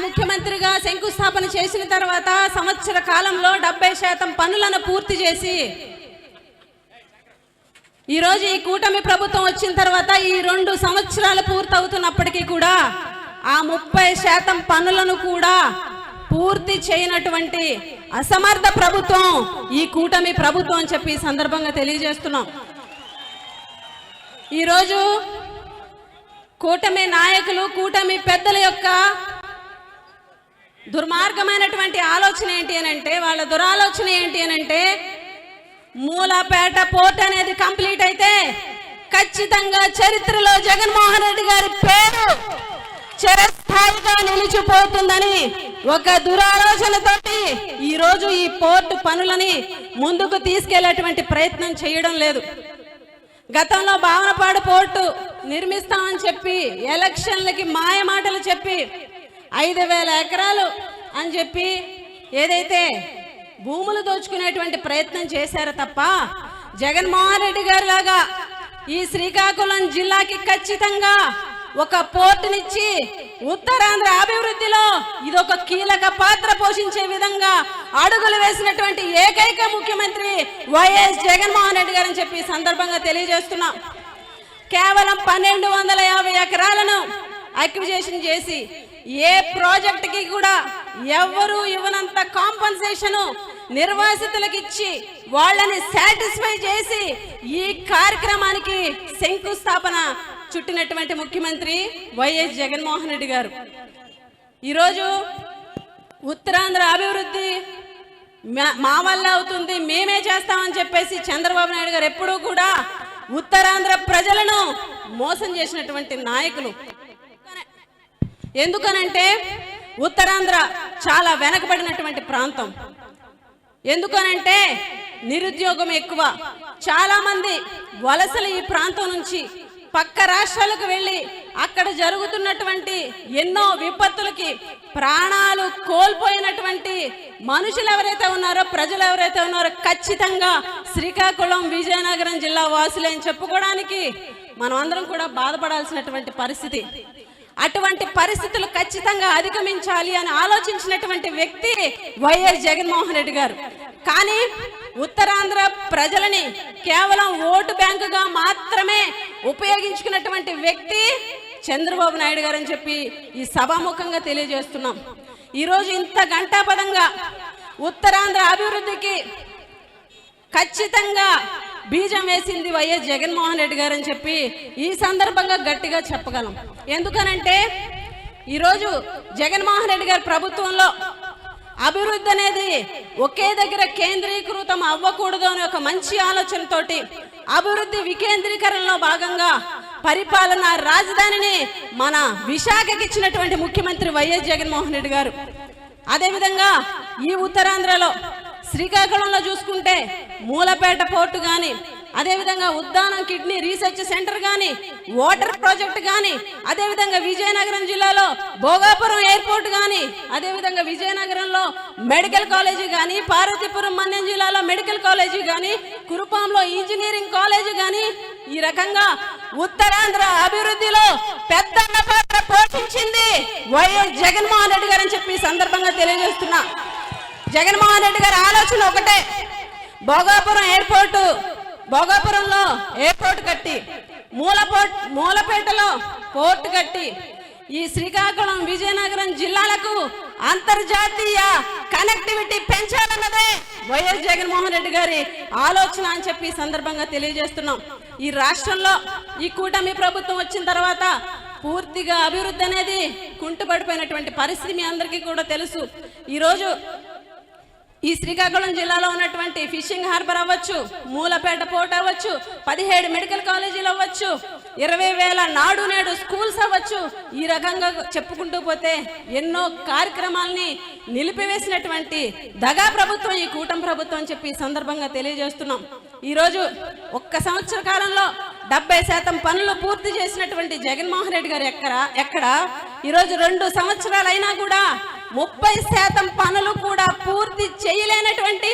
ముఖ్యమంత్రిగా శంకుస్థాపన చేసిన తర్వాత సంవత్సర కాలంలో 70% పనులను పూర్తి చేసి ఈరోజు ఈ కూటమి ప్రభుత్వం వచ్చిన తర్వాత ఈ 2 సంవత్సరాలు పూర్తవుతున్నప్పటికీ కూడా ఆ 30% పనులను కూడా పూర్తి చేయనటువంటి అసమర్థ ప్రభుత్వం ఈ కూటమి ప్రభుత్వం అని చెప్పి సందర్భంగా తెలియజేస్తున్నాం. ఈరోజు కూటమి నాయకులు కూటమి పెద్దల యొక్క దుర్మార్గమైనటువంటి ఆలోచన ఏంటి అని అంటే, వాళ్ళ దురాలోచన ఏంటి అని అంటే, మూలపేట పోర్ట్ అనేది కంప్లీట్ అయితే ఖచ్చితంగా చరిత్రలో జగన్మోహన్ రెడ్డి గారి పేరు చిరస్థాయిగా నిలిచిపోతుందని ఒక దురాలోచనతోటి ఈరోజు ఈ పోర్టు పనులని ముందుకు తీసుకెళ్లేటువంటి ప్రయత్నం చేయడం లేదు. గతంలో భావనపాడు పోర్టు నిర్మిస్తామని చెప్పి ఎలక్షన్లకి మాయ మాటలు చెప్పి 5,000 ఎకరాలు అని చెప్పి ఏదైతే భూములు దోచుకునేటువంటి ప్రయత్నం చేశారు తప్ప జగన్మోహన్ రెడ్డి గారి లాగా ఈ శ్రీకాకుళం జిల్లాకి ఖచ్చితంగా ఒక పోర్టునిచ్చి ఉత్తరాంధ్ర అభివృద్ధిలో ఇదొక కీలక పాత్ర పోషించే విధంగా అడుగులు వేసినటువంటి ఏకైక ముఖ్యమంత్రి వైఎస్ జగన్మోహన్ రెడ్డి గారని చెప్పి సందర్భంగా తెలియజేస్తున్నాం. కేవలం 1,250 ఎకరాలను అక్విజిషన్ చేసి ఏ ప్రాజెక్టుకి కూడా ఎవరు ఇవ్వనంత కాంపన్సేషన్ నిర్వాసితులకు ఇచ్చి వాళ్ళని సాటిస్ఫై చేసి ఈ కార్యక్రమానికి శంకుస్థాపన చుట్టినటువంటి ముఖ్యమంత్రి వైఎస్ జగన్మోహన్ రెడ్డి గారు. ఈరోజు ఉత్తరాంధ్ర అభివృద్ధి మా వల్ల అవుతుంది, మేమే చేస్తామని చెప్పేసి చంద్రబాబు నాయుడు గారు ఎప్పుడూ కూడా ఉత్తరాంధ్ర ప్రజలను మోసం చేసినటువంటి నాయకులు. ఎందుకనంటే ఉత్తరాంధ్ర చాలా వెనకబడినటువంటి ప్రాంతం. ఎందుకనంటే నిరుద్యోగం ఎక్కువ. చాలా మంది వలసలు ఈ ప్రాంతం నుంచి పక్క రాష్ట్రాలకు వెళ్ళి అక్కడ జరుగుతున్నటువంటి ఎన్నో విపత్తులకి ప్రాణాలు కోల్పోయినటువంటి మనుషులు ఎవరైతే ఉన్నారో, ప్రజలు ఎవరైతే ఉన్నారో ఖచ్చితంగా శ్రీకాకుళం విజయనగరం జిల్లా వాసులే అని చెప్పుకోవడానికి మనం అందరం కూడా బాధపడాల్సినటువంటి పరిస్థితి. అటువంటి పరిస్థితులు ఖచ్చితంగా అధిగమించాలి అని ఆలోచించినటువంటి వ్యక్తి వైఎస్ జగన్మోహన్ రెడ్డి గారు. కానీ ఉత్తరాంధ్ర ప్రజలని కేవలం ఓటు బ్యాంకుగా మాత్రమే ఉపయోగించుకున్నటువంటి వ్యక్తి చంద్రబాబు నాయుడు గారు అని చెప్పి ఈ సభాముఖంగా తెలియజేస్తున్నాం. ఈరోజు ఇంత గంటాపదంగా ఉత్తరాంధ్ర అభివృద్ధికి ఖచ్చితంగా బీజం వేసింది వైఎస్ జగన్మోహన్ రెడ్డి గారు అని చెప్పి ఈ సందర్భంగా గట్టిగా చెప్పగలం. ఎందుకనంటే ఈరోజు జగన్మోహన్ రెడ్డి గారి ప్రభుత్వంలో అభివృద్ధి అనేది ఒకే దగ్గర కేంద్రీకృతం అవ్వకూడదు అనే ఒక మంచి ఆలోచనతోటి అభివృద్ధి వికేంద్రీకరణలో భాగంగా పరిపాలన రాజధానిని మన విశాఖకి ఇచ్చినటువంటి ముఖ్యమంత్రి వైఎస్ జగన్మోహన్ రెడ్డి గారు. అదేవిధంగా ఈ ఉత్తరాంధ్రలో శ్రీకాకుళంలో చూసుకుంటే మూలపేట పోర్టు కానీ, అదేవిధంగా ఉద్దానం కిడ్నీ రీసెర్చ్ సెంటర్ కానీ, వాటర్ ప్రాజెక్ట్ కానీ, అదేవిధంగా విజయనగరం జిల్లాలో భోగాపురం ఎయిర్పోర్ట్ కానీ, అదేవిధంగా విజయనగరంలో మెడికల్ కాలేజీ కానీ, పార్వతీపురం మన్యం జిల్లాలో మెడికల్ కాలేజీ కానీ, కురుపాంలో ఇంజనీరింగ్ కాలేజీ కానీ, ఈ రకంగా ఉత్తరాంధ్ర అభివృద్ధిలో పెద్ద పాత్ర పోషించింది వైఎస్ జగన్మోహన్ రెడ్డి గారు అని చెప్పి సందర్భంగా తెలియజేస్తున్నా. జగన్మోహన్ రెడ్డి గారి ఆలోచన ఒకటే, భోగాపురం ఎయిర్పోర్టు, భోగాపురంలో ఎయిర్పోర్ట్ కట్టి, మూలపేటలో పోర్టు కట్టి ఈ శ్రీకాకుళం విజయనగరం జిల్లాలకు అంతర్జాతీయ కనెక్టివిటీ పెంచాలన్నదే వైఎస్ జగన్మోహన్ రెడ్డి గారి ఆలోచన అని చెప్పి సందర్భంగా తెలియజేస్తున్నాం. ఈ రాష్ట్రంలో ఈ కూటమి ప్రభుత్వం వచ్చిన తర్వాత పూర్తిగా అభివృద్ధి అనేది కుంటుపడిపోయినటువంటి పరిస్థితి మీ అందరికీ కూడా తెలుసు. ఈరోజు ఈ శ్రీకాకుళం జిల్లాలో ఉన్నటువంటి ఫిషింగ్ హార్బర్ అవ్వచ్చు, మూలపేట పోర్ట్ అవ్వచ్చు, 17 మెడికల్ కాలేజీలు అవ్వచ్చు, 20,000 నాడు నేడు స్కూల్స్ అవ్వచ్చు, ఈ రకంగా చెప్పుకుంటూ పోతే ఎన్నో కార్యక్రమాలని నిలిపివేసినటువంటి దగా ప్రభుత్వం ఈ కూటమి ప్రభుత్వం అని చెప్పి సందర్భంగా తెలియజేస్తున్నాం. ఈరోజు ఒక్క సంవత్సర కాలంలో 70% పనులు పూర్తి చేసినటువంటి జగన్మోహన్ రెడ్డి గారు ఎక్కడ ఈరోజు 2 సంవత్సరాలైనా కూడా 30% పనులు కూడా పూర్తి చేయలేనటువంటి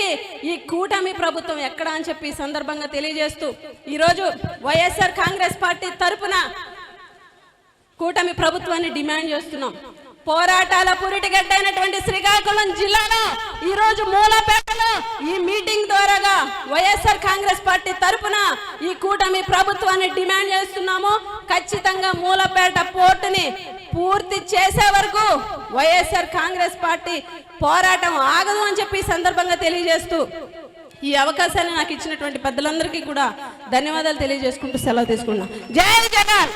ఈ కూటమి ప్రభుత్వం ఎక్కడ అని చెప్పి సందర్భంగా తెలియజేస్తూ ఈరోజు వైఎస్ఆర్ కాంగ్రెస్ పార్టీ తరపున కూటమి ప్రభుత్వాన్ని డిమాండ్ చేస్తున్నాం. పోరాటాల పురిటిగడ్డ అయినటువంటి శ్రీకాకుళం జిల్లాలో ఈ రోజు మూలపేటలో ఈ మీటింగ్ ద్వారాగా వైఎస్ఆర్ కాంగ్రెస్ పార్టీ తరఫున ఈ కూటమి ప్రభుత్వాన్ని డిమాండ్ చేస్తున్నాము. ఖచ్చితంగా మూలపేట పోర్టుని పూర్తి చేసే వరకు వైఎస్ఆర్ కాంగ్రెస్ పార్టీ పోరాటం ఆగదు అని చెప్పి ఈ సందర్భంగా తెలియజేస్తూ ఈ అవకాశాన్ని నాకు ఇచ్చినటువంటి పెద్దలందరికీ కూడా ధన్యవాదాలు తెలియజేసుకుంటూ సెలవు తీసుకున్నాం. జై జగన్.